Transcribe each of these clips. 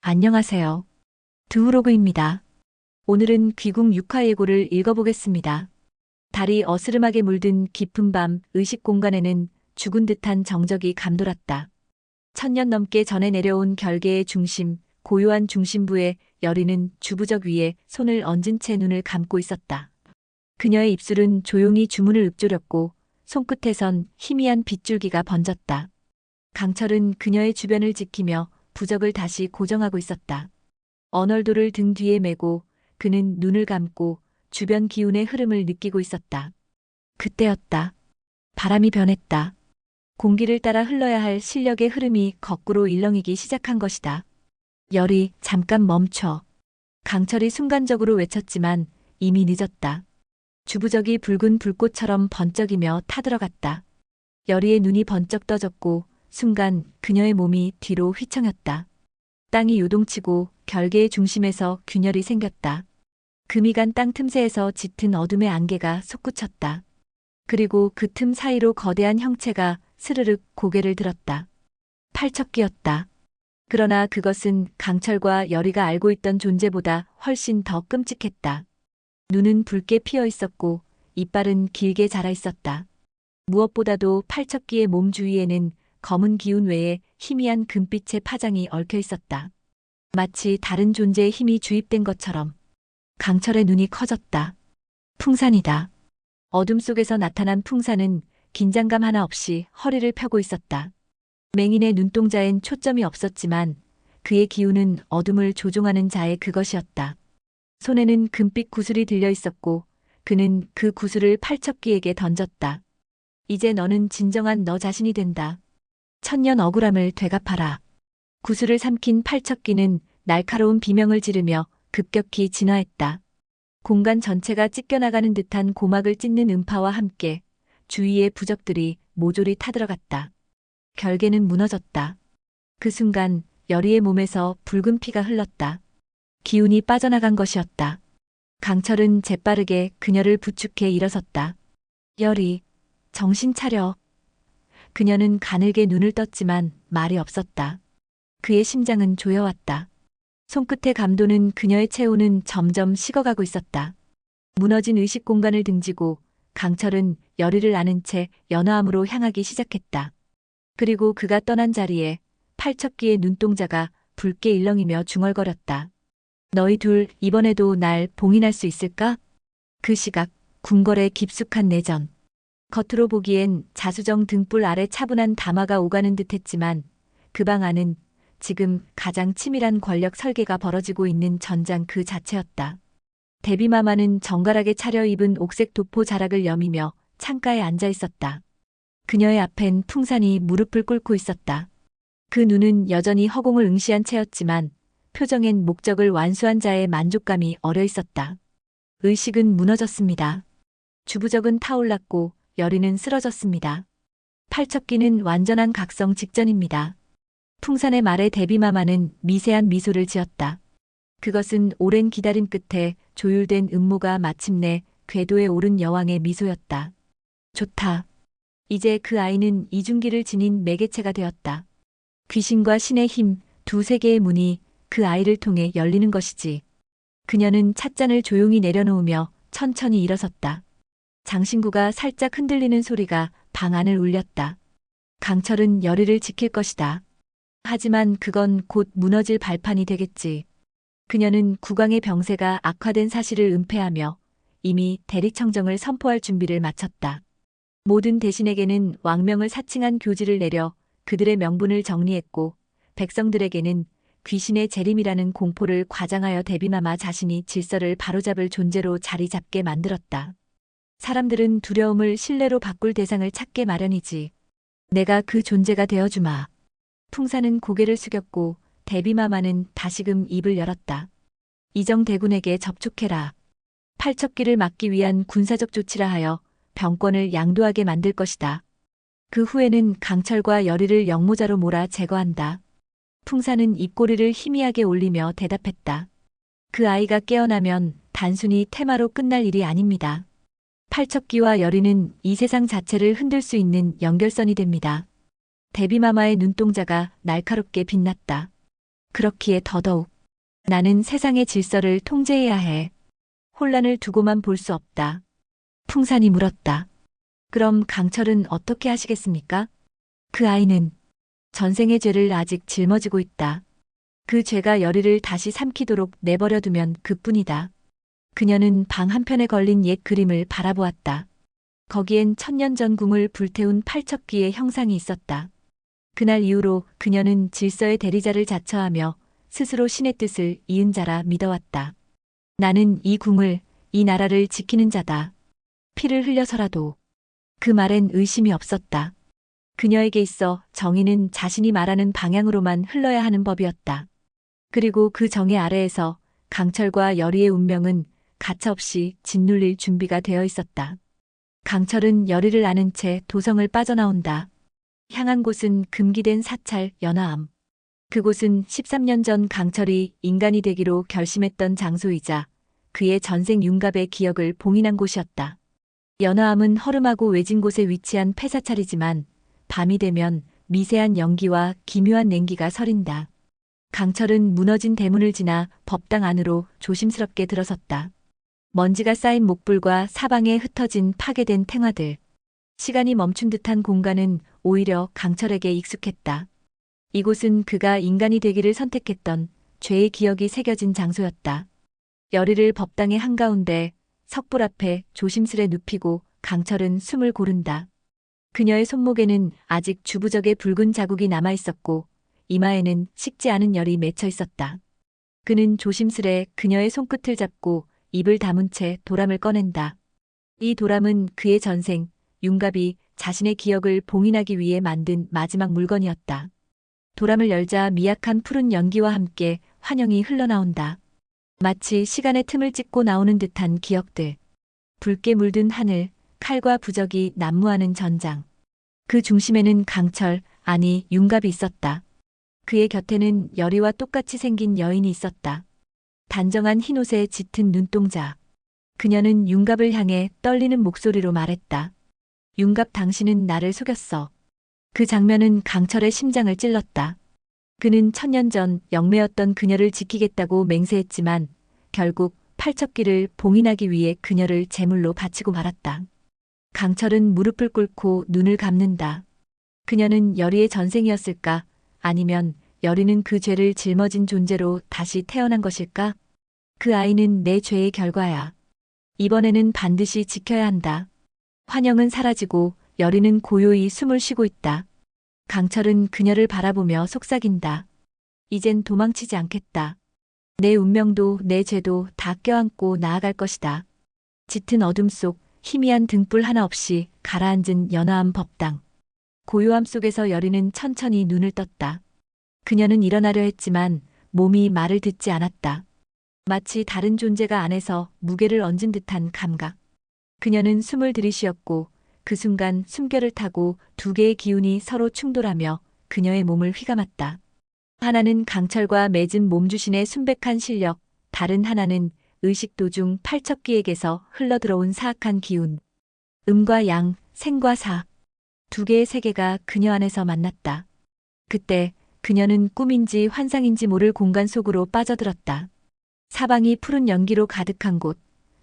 안녕하세요. 드우로그입니다. 오늘은 귀국 6화예고를 읽어보겠습니다. 달이 어스름하게 물든 깊은 밤 의식 공간에는 죽은 듯한 정적이 감돌았다. 천년 넘게 전해 내려온 결계의 중심, 고요한 중심부에 여리는 주부적 위에 손을 얹은 채 눈을 감고 있었다. 그녀의 입술은 조용히 주문을 읊조렸고 손끝에선 희미한 빗줄기가 번졌다. 강철은 그녀의 주변을 지키며 부적을 다시 고정하고 있었다. 언얼도를 등 뒤에 메고 그는 눈을 감고 주변 기운의 흐름을 느끼고 있었다. 그때였다. 바람이 변했다. 공기를 따라 흘러야 할 실력의 흐름이 거꾸로 일렁이기 시작한 것이다. 열이 잠깐 멈춰. 강철이 순간적으로 외쳤지만 이미 늦었다. 주부적이 붉은 불꽃처럼 번쩍이며 타들어갔다. 열이의 눈이 번쩍 떠졌고 순간 그녀의 몸이 뒤로 휘청였다. 땅이 요동치고 결계의 중심에서 균열이 생겼다. 금이 간 땅 틈새에서 짙은 어둠의 안개가 솟구쳤다. 그리고 그 틈 사이로 거대한 형체가 스르륵 고개를 들었다. 팔척기였다. 그러나 그것은 강철과 열이가 알고 있던 존재보다 훨씬 더 끔찍했다. 눈은 붉게 피어 있었고 이빨은 길게 자라 있었다. 무엇보다도 팔척기의 몸 주위에는 검은 기운 외에 희미한 금빛의 파장이 얽혀 있었다. 마치 다른 존재의 힘이 주입된 것처럼. 강철의 눈이 커졌다. 풍산이다. 어둠 속에서 나타난 풍산은 긴장감 하나 없이 허리를 펴고 있었다. 맹인의 눈동자엔 초점이 없었지만 그의 기운은 어둠을 조종하는 자의 그것이었다. 손에는 금빛 구슬이 들려 있었고 그는 그 구슬을 팔척기에게 던졌다. 이제 너는 진정한 너 자신이 된다. 천년 억울함을 되갚아라. 구슬을 삼킨 팔척기는 날카로운 비명을 지르며 급격히 진화했다. 공간 전체가 찢겨나가는 듯한 고막을 찢는 음파와 함께 주위의 부적들이 모조리 타들어갔다. 결계는 무너졌다. 그 순간 열이의 몸에서 붉은 피가 흘렀다. 기운이 빠져나간 것이었다. 강철은 재빠르게 그녀를 부축해 일어섰다. 열이, 정신 차려. 그녀는 가늘게 눈을 떴지만 말이 없었다. 그의 심장은 조여왔다. 손끝의 감도는 그녀의 체온은 점점 식어가고 있었다. 무너진 의식 공간을 등지고 강철은 열의를 안은 채 연화암으로 향하기 시작했다. 그리고 그가 떠난 자리에 팔척기의 눈동자가 붉게 일렁이며 중얼거렸다. 너희 둘 이번에도 날 봉인할 수 있을까? 그 시각 궁궐의 깊숙한 내전. 겉으로 보기엔 자수정 등불 아래 차분한 담화가 오가는 듯했지만 그 방 안은 지금 가장 치밀한 권력 설계가 벌어지고 있는 전장 그 자체였다. 데비마마는 정갈하게 차려입은 옥색 도포 자락을 여미며 창가에 앉아 있었다. 그녀의 앞엔 풍산이 무릎을 꿇고 있었다. 그 눈은 여전히 허공을 응시한 채였지만 표정엔 목적을 완수한 자의 만족감이 어려 있었다. 의식은 무너졌습니다. 주부적은 타올랐고 열이는 쓰러졌습니다. 팔척기는 완전한 각성 직전입니다. 풍산의 말에 데비마마는 미세한 미소를 지었다. 그것은 오랜 기다림 끝에 조율된 음모가 마침내 궤도에 오른 여왕의 미소였다. 좋다. 이제 그 아이는 이중기를 지닌 매개체가 되었다. 귀신과 신의 힘, 두 세계의 문이 그 아이를 통해 열리는 것이지. 그녀는 찻잔을 조용히 내려놓으며 천천히 일어섰다. 장신구가 살짝 흔들리는 소리가 방 안을 울렸다. 강철은 열의를 지킬 것이다. 하지만 그건 곧 무너질 발판이 되겠지. 그녀는 국왕의 병세가 악화된 사실을 은폐하며 이미 대리청정을 선포할 준비를 마쳤다. 모든 대신에게는 왕명을 사칭한 교지를 내려 그들의 명분을 정리했고 백성들에게는 귀신의 재림이라는 공포를 과장하여 데비마마 자신이 질서를 바로잡을 존재로 자리 잡게 만들었다. 사람들은 두려움을 신뢰로 바꿀 대상을 찾게 마련이지. 내가 그 존재가 되어주마. 풍산은 고개를 숙였고 데비마마는 다시금 입을 열었다. 이정대군에게 접촉해라. 팔척기를 막기 위한 군사적 조치라 하여 병권을 양도하게 만들 것이다. 그 후에는 강철과 열의를 역모자로 몰아 제거한다. 풍산은 입꼬리를 희미하게 올리며 대답했다. 그 아이가 깨어나면 단순히 테마로 끝날 일이 아닙니다. 팔척기와 열의는 이 세상 자체를 흔들 수 있는 연결선이 됩니다. 데비마마의 눈동자가 날카롭게 빛났다. 그렇기에 더더욱 나는 세상의 질서를 통제해야 해. 혼란을 두고만 볼 수 없다. 풍산이 물었다. 그럼 강철은 어떻게 하시겠습니까? 그 아이는 전생의 죄를 아직 짊어지고 있다. 그 죄가 열의를 다시 삼키도록 내버려 두면 그뿐이다. 그녀는 방 한편에 걸린 옛 그림을 바라보았다. 거기엔 천년 전 궁을 불태운 팔척귀의 형상이 있었다. 그날 이후로 그녀는 질서의 대리자를 자처하며 스스로 신의 뜻을 이은 자라 믿어왔다. 나는 이 궁을, 이 나라를 지키는 자다. 피를 흘려서라도. 그 말엔 의심이 없었다. 그녀에게 있어 정의는 자신이 말하는 방향으로만 흘러야 하는 법이었다. 그리고 그 정의 아래에서 강철과 열의의 운명은 가차없이 짓눌릴 준비가 되어 있었다. 강철은 열의를 아는 채 도성을 빠져나온다. 향한 곳은 금기된 사찰 연화암. 그곳은 13년 전 강철이 인간이 되기로 결심했던 장소이자 그의 전생 윤갑의 기억을 봉인한 곳이었다. 연화암은 허름하고 외진 곳에 위치한 폐사찰이지만 밤이 되면 미세한 연기와 기묘한 냉기가 서린다. 강철은 무너진 대문을 지나 법당 안으로 조심스럽게 들어섰다. 먼지가 쌓인 목불과 사방에 흩어진 파괴된 탱화들. 시간이 멈춘 듯한 공간은 오히려 강철에게 익숙했다. 이곳은 그가 인간이 되기를 선택했던 죄의 기억이 새겨진 장소였다. 열의를 법당의 한가운데 석불 앞에 조심스레 눕히고 강철은 숨을 고른다. 그녀의 손목에는 아직 주부적의 붉은 자국이 남아있었고 이마에는 식지 않은 열이 맺혀 있었다. 그는 조심스레 그녀의 손끝을 잡고 입을 다문 채 도람을 꺼낸다. 이 도람은 그의 전생, 윤갑이 자신의 기억을 봉인하기 위해 만든 마지막 물건이었다. 도람을 열자 미약한 푸른 연기와 함께 환영이 흘러나온다. 마치 시간의 틈을 찢고 나오는 듯한 기억들. 붉게 물든 하늘, 칼과 부적이 난무하는 전장. 그 중심에는 강철, 아니 윤갑이 있었다. 그의 곁에는 열의와 똑같이 생긴 여인이 있었다. 단정한 흰옷에 짙은 눈동자. 그녀는 윤갑을 향해 떨리는 목소리로 말했다. 윤갑 당신은 나를 속였어. 그 장면은 강철의 심장을 찔렀다. 그는 천년 전 영매였던 그녀를 지키겠다고 맹세했지만 결국 팔척귀를 봉인하기 위해 그녀를 제물로 바치고 말았다. 강철은 무릎을 꿇고 눈을 감는다. 그녀는 열의의 전생이었을까? 아니면 열의는 그 죄를 짊어진 존재로 다시 태어난 것일까? 그 아이는 내 죄의 결과야. 이번에는 반드시 지켜야 한다. 환영은 사라지고 열의는 고요히 숨을 쉬고 있다. 강철은 그녀를 바라보며 속삭인다. 이젠 도망치지 않겠다. 내 운명도 내 죄도 다 껴안고 나아갈 것이다. 짙은 어둠 속 희미한 등불 하나 없이 가라앉은 연화한 법당. 고요함 속에서 열의는 천천히 눈을 떴다. 그녀는 일어나려 했지만 몸이 말을 듣지 않았다. 마치 다른 존재가 안에서 무게를 얹은 듯한 감각. 그녀는 숨을 들이쉬었고 그 순간 숨결을 타고 두 개의 기운이 서로 충돌하며 그녀의 몸을 휘감았다. 하나는 강철과 맺은 몸주신의 순백한 실력, 다른 하나는 의식 도중 팔척귀에게서 흘러들어온 사악한 기운. 음과 양, 생과 사. 두 개의 세계가 그녀 안에서 만났다. 그때 그녀는 꿈인지 환상인지 모를 공간 속으로 빠져들었다. 사방이 푸른 연기로 가득한 곳,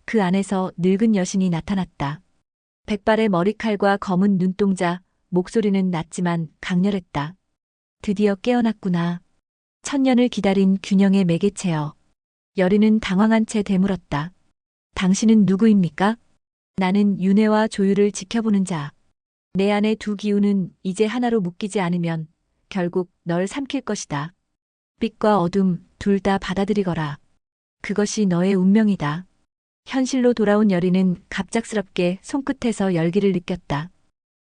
그 안에서 늙은 여신이 나타났다. 백발의 머리칼과 검은 눈동자, 목소리는 낮지만 강렬했다. 드디어 깨어났구나. 천년을 기다린 균형의 매개체여. 열의는 당황한 채 되물었다. 당신은 누구입니까? 나는 윤회와 조율을 지켜보는 자. 내 안의 두 기운은 이제 하나로 묶이지 않으면 결국 널 삼킬 것이다. 빛과 어둠 둘 다 받아들이거라. 그것이 너의 운명이다. 현실로 돌아온 열의는 갑작스럽게 손끝에서 열기를 느꼈다.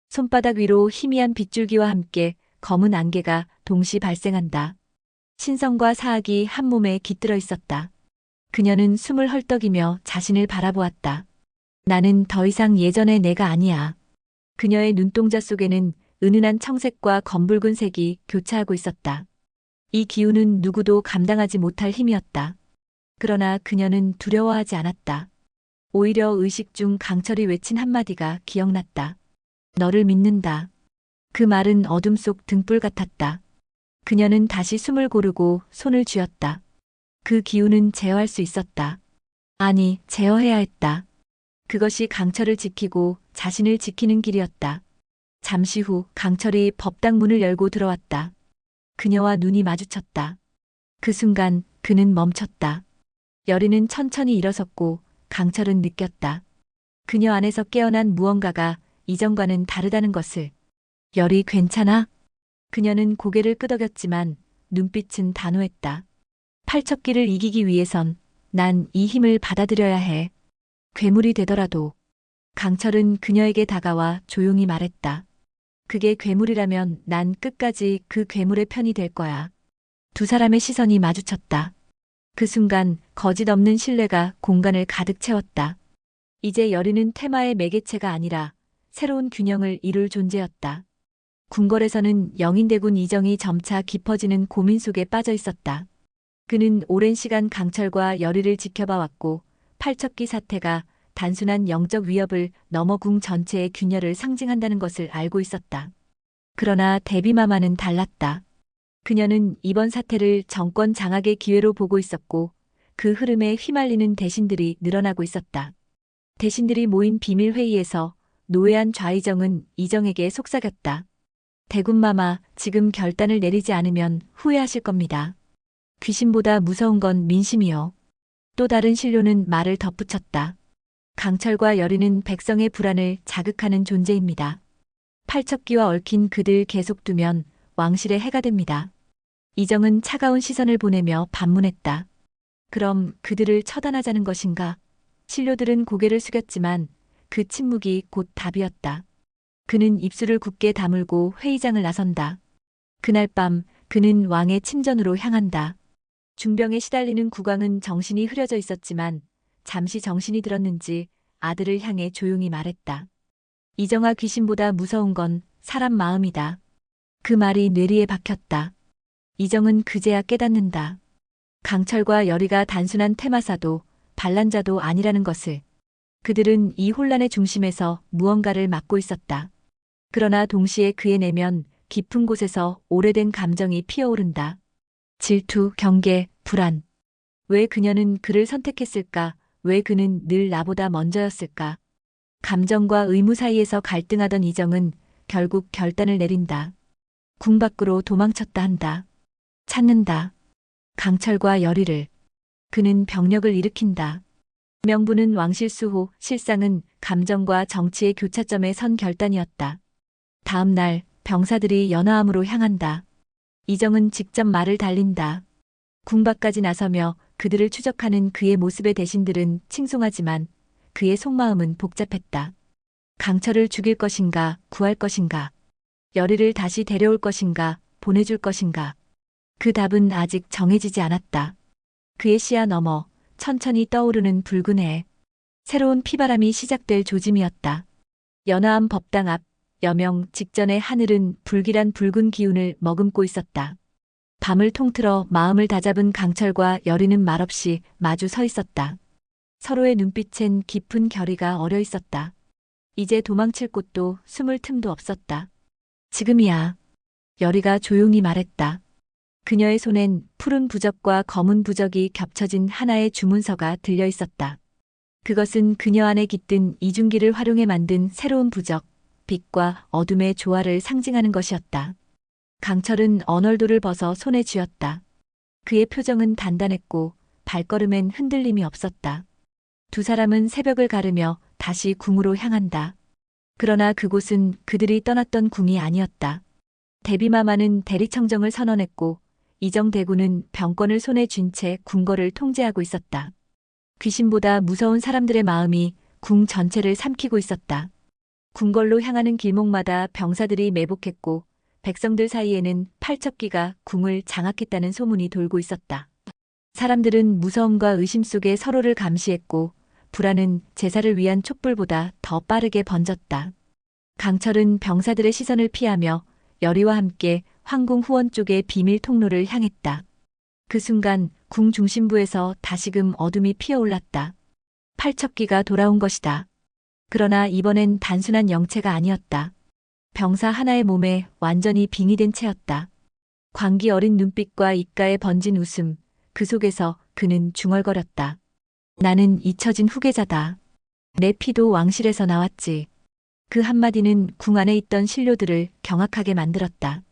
손바닥 위로 희미한 빗줄기와 함께 검은 안개가 동시 발생한다. 신성과 사악이 한 몸에 깃들어 있었다. 그녀는 숨을 헐떡이며 자신을 바라보았다. 나는 더 이상 예전의 내가 아니야. 그녀의 눈동자 속에는 은은한 청색과 검붉은 색이 교차하고 있었다. 이 기운은 누구도 감당하지 못할 힘이었다. 그러나 그녀는 두려워하지 않았다. 오히려 의식 중 강철이 외친 한마디가 기억났다. 너를 믿는다. 그 말은 어둠 속 등불 같았다. 그녀는 다시 숨을 고르고 손을 쥐었다. 그 기운은 제어할 수 있었다. 아니, 제어해야 했다. 그것이 강철을 지키고 자신을 지키는 길이었다. 잠시 후 강철이 법당 문을 열고 들어왔다. 그녀와 눈이 마주쳤다. 그 순간 그는 멈췄다. 여리는 천천히 일어섰고 강철은 느꼈다. 그녀 안에서 깨어난 무언가가 이전과는 다르다는 것을. 여리 괜찮아? 그녀는 고개를 끄덕였지만 눈빛은 단호했다. 팔척기를 이기기 위해선 난 이 힘을 받아들여야 해. 괴물이 되더라도. 강철은 그녀에게 다가와 조용히 말했다. 그게 괴물이라면 난 끝까지 그 괴물의 편이 될 거야. 두 사람의 시선이 마주쳤다. 그 순간 거짓 없는 신뢰가 공간을 가득 채웠다. 이제 여리는 테마의 매개체가 아니라 새로운 균형을 이룰 존재였다. 궁궐에서는 영인대군 이정이 점차 깊어지는 고민 속에 빠져 있었다. 그는 오랜 시간 강철과 여리를 지켜봐왔고 팔척기 사태가 단순한 영적 위협을 넘어 궁 전체의 균열을 상징한다는 것을 알고 있었다. 그러나 데비마마는 달랐다. 그녀는 이번 사태를 정권 장악의 기회로 보고 있었고 그 흐름에 휘말리는 대신들이 늘어나고 있었다. 대신들이 모인 비밀회의에서 노예한 좌이정은 이정에게 속삭였다. 대군마마, 지금 결단을 내리지 않으면 후회하실 겁니다. 귀신보다 무서운 건 민심이요. 또 다른 신료는 말을 덧붙였다. 강철과 여리는 백성의 불안을 자극하는 존재입니다. 팔척기와 얽힌 그들 계속 두면 왕실에 해가 됩니다. 이정은 차가운 시선을 보내며 반문했다. 그럼 그들을 처단하자는 것인가? 신료들은 고개를 숙였지만 그 침묵이 곧 답이었다. 그는 입술을 굳게 다물고 회의장을 나선다. 그날 밤 그는 왕의 침전으로 향한다. 중병에 시달리는 국왕은 정신이 흐려져 있었지만 잠시 정신이 들었는지 아들을 향해 조용히 말했다. 이정아, 귀신보다 무서운 건 사람 마음이다. 그 말이 뇌리에 박혔다. 이정은 그제야 깨닫는다. 강철과 여리가 단순한 테마사도 반란자도 아니라는 것을. 그들은 이 혼란의 중심에서 무언가를 맡고 있었다. 그러나 동시에 그의 내면 깊은 곳에서 오래된 감정이 피어오른다. 질투, 경계, 불안. 왜 그녀는 그를 선택했을까? 왜 그는 늘 나보다 먼저였을까? 감정과 의무 사이에서 갈등하던 이정은 결국 결단을 내린다. 궁 밖으로 도망쳤다 한다. 찾는다. 강철과 여리를. 그는 병력을 일으킨다. 명분은 왕실 수호, 실상은 감정과 정치의 교차점에 선 결단이었다. 다음 날 병사들이 연화암으로 향한다. 이정은 직접 말을 달린다. 궁 밖까지 나서며 그들을 추적하는 그의 모습의 대신들은 칭송하지만 그의 속마음은 복잡했다. 강철을 죽일 것인가, 구할 것인가, 여리를 다시 데려올 것인가, 보내줄 것인가. 그 답은 아직 정해지지 않았다. 그의 시야 너머 천천히 떠오르는 붉은 해. 새로운 피바람이 시작될 조짐이었다. 연화암 법당 앞 여명 직전의 하늘은 불길한 붉은 기운을 머금고 있었다. 밤을 통틀어 마음을 다잡은 강철과 여리는 말없이 마주 서 있었다. 서로의 눈빛엔 깊은 결의가 어려 있었다. 이제 도망칠 곳도 숨을 틈도 없었다. 지금이야. 여리가 조용히 말했다. 그녀의 손엔 푸른 부적과 검은 부적이 겹쳐진 하나의 주문서가 들려 있었다. 그것은 그녀 안에 깃든 이중기를 활용해 만든 새로운 부적, 빛과 어둠의 조화를 상징하는 것이었다. 강철은 언얼도를 벗어 손에 쥐었다. 그의 표정은 단단했고 발걸음엔 흔들림이 없었다. 두 사람은 새벽을 가르며 다시 궁으로 향한다. 그러나 그곳은 그들이 떠났던 궁이 아니었다. 데비마마는 대리청정을 선언했고 이정대군은 병권을 손에 쥔 채 궁궐을 통제하고 있었다. 귀신보다 무서운 사람들의 마음이 궁 전체를 삼키고 있었다. 궁궐로 향하는 길목마다 병사들이 매복했고 백성들 사이에는 팔척기가 궁을 장악했다는 소문이 돌고 있었다. 사람들은 무서움과 의심 속에 서로를 감시했고 불안은 제사를 위한 촛불보다 더 빠르게 번졌다. 강철은 병사들의 시선을 피하며 여리와 함께 황궁 후원 쪽의 비밀 통로를 향했다. 그 순간 궁 중심부에서 다시금 어둠이 피어올랐다. 팔척기가 돌아온 것이다. 그러나 이번엔 단순한 영체가 아니었다. 병사 하나의 몸에 완전히 빙의된 채였다. 광기 어린 눈빛과 입가에 번진 웃음, 그 속에서 그는 중얼거렸다. 나는 잊혀진 후계자다. 내 피도 왕실에서 나왔지. 그 한마디는 궁 안에 있던 신료들을 경악하게 만들었다.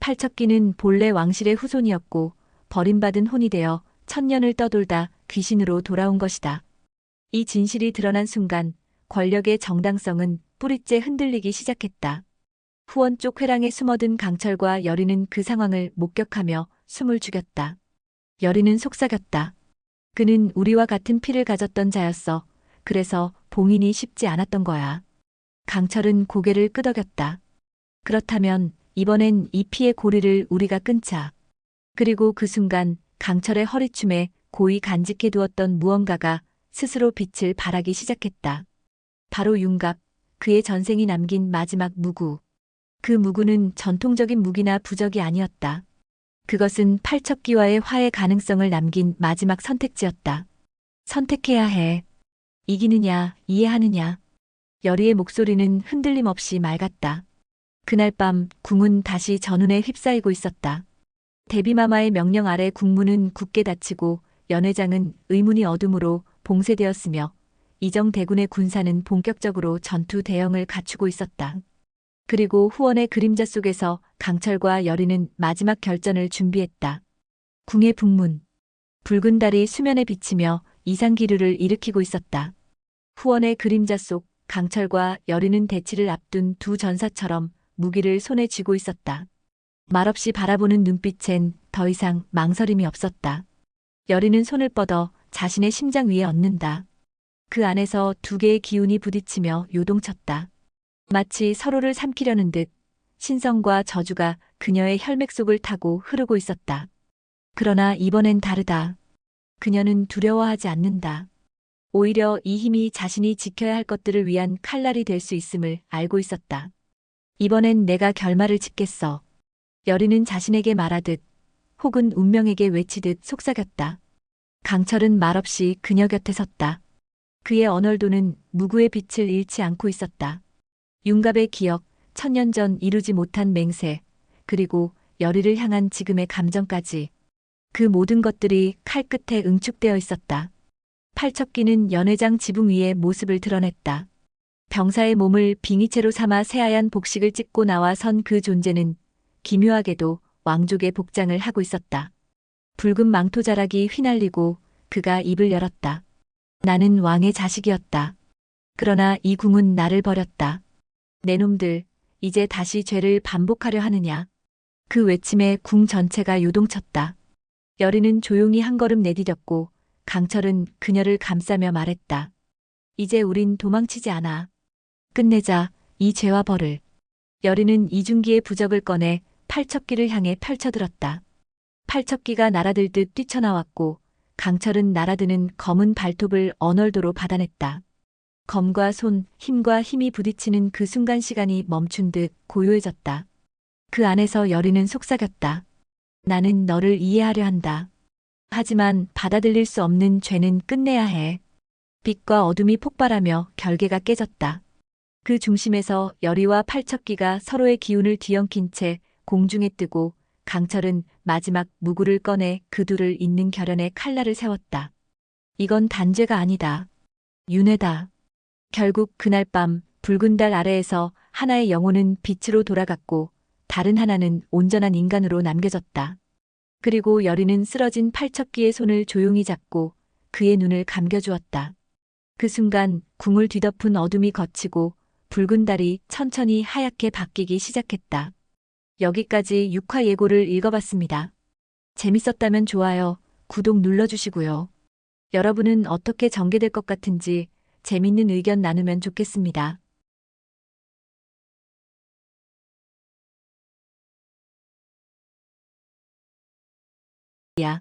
팔척기는 본래 왕실의 후손이었고 버림받은 혼이 되어 천년을 떠돌다 귀신으로 돌아온 것이다. 이 진실이 드러난 순간 권력의 정당성은 뿌리째 흔들리기 시작했다. 후원 쪽 회랑에 숨어든 강철과 여리는 그 상황을 목격하며 숨을 죽였다. 여리는 속삭였다. 그는 우리와 같은 피를 가졌던 자였어. 그래서 봉인이 쉽지 않았던 거야. 강철은 고개를 끄덕였다. 그렇다면 이번엔 이 피의 고리를 우리가 끊자. 그리고 그 순간 강철의 허리춤에 고이 간직해 두었던 무언가가 스스로 빛을 발하기 시작했다. 바로 융갑, 그의 전생이 남긴 마지막 무구. 그 무구는 전통적인 무기나 부적이 아니었다. 그것은 팔척기와의 화해 가능성을 남긴 마지막 선택지였다. 선택해야 해. 이기느냐, 이해하느냐. 여리의 목소리는 흔들림 없이 맑았다. 그날 밤 궁은 다시 전운에 휩싸이고 있었다. 대비마마의 명령 아래 국문은 굳게 닫히고 연회장은 의문이 어둠으로 봉쇄되었으며 이정대군의 군사는 본격적으로 전투 대형을 갖추고 있었다. 그리고 후원의 그림자 속에서 강철과 여리는 마지막 결전을 준비했다. 궁의 북문. 붉은 달이 수면에 비치며 이상기류를 일으키고 있었다. 후원의 그림자 속 강철과 여리는 대치를 앞둔 두 전사처럼 무기를 손에 쥐고 있었다. 말없이 바라보는 눈빛엔 더 이상 망설임이 없었다. 여리는 손을 뻗어 자신의 심장 위에 얹는다. 그 안에서 두 개의 기운이 부딪히며 요동쳤다. 마치 서로를 삼키려는 듯 신성과 저주가 그녀의 혈맥 속을 타고 흐르고 있었다. 그러나 이번엔 다르다. 그녀는 두려워하지 않는다. 오히려 이 힘이 자신이 지켜야 할 것들을 위한 칼날이 될 수 있음을 알고 있었다. 이번엔 내가 결말을 짓겠어. 여리는 자신에게 말하듯 혹은 운명에게 외치듯 속삭였다. 강철은 말없이 그녀 곁에 섰다. 그의 언얼도는 무구의 빛을 잃지 않고 있었다. 융갑의 기억, 천년 전 이루지 못한 맹세, 그리고 여리를 향한 지금의 감정까지. 그 모든 것들이 칼끝에 응축되어 있었다. 팔척기는 연회장 지붕 위에 모습을 드러냈다. 병사의 몸을 빙의체로 삼아 새하얀 복식을 찍고 나와 선 그 존재는 기묘하게도 왕족의 복장을 하고 있었다. 붉은 망토자락이 휘날리고 그가 입을 열었다. 나는 왕의 자식이었다. 그러나 이 궁은 나를 버렸다. 내 놈들, 이제 다시 죄를 반복하려 하느냐. 그 외침에 궁 전체가 요동쳤다. 여리는 조용히 한 걸음 내디뎠고 강철은 그녀를 감싸며 말했다. 이제 우린 도망치지 않아. 끝내자, 이 죄와 벌을. 여리는 이중기의 부적을 꺼내 팔척기를 향해 펼쳐들었다. 팔척기가 날아들듯 뛰쳐나왔고 강철은 날아드는 검은 발톱을 언얼도로 받아냈다. 검과 손, 힘과 힘이 부딪히는 그 순간 시간이 멈춘 듯 고요해졌다. 그 안에서 여리는 속삭였다. 나는 너를 이해하려 한다. 하지만 받아들일 수 없는 죄는 끝내야 해. 빛과 어둠이 폭발하며 결계가 깨졌다. 그 중심에서 여리와 팔척기가 서로의 기운을 뒤엉킨 채 공중에 뜨고 강철은 마지막 무구를 꺼내 그 둘을 잇는 결연에 칼날을 세웠다. 이건 단죄가 아니다. 윤회다. 결국 그날 밤 붉은 달 아래에서 하나의 영혼은 빛으로 돌아갔고 다른 하나는 온전한 인간으로 남겨졌다. 그리고 여리는 쓰러진 팔척기의 손을 조용히 잡고 그의 눈을 감겨주었다. 그 순간 궁을 뒤덮은 어둠이 걷히고 붉은 달이 천천히 하얗게 바뀌기 시작했다. 여기까지 6화 예고를 읽어봤습니다. 재밌었다면 좋아요, 구독 눌러주시고요. 여러분은 어떻게 전개될 것 같은지 재밌는 의견 나누면 좋겠습니다. 야.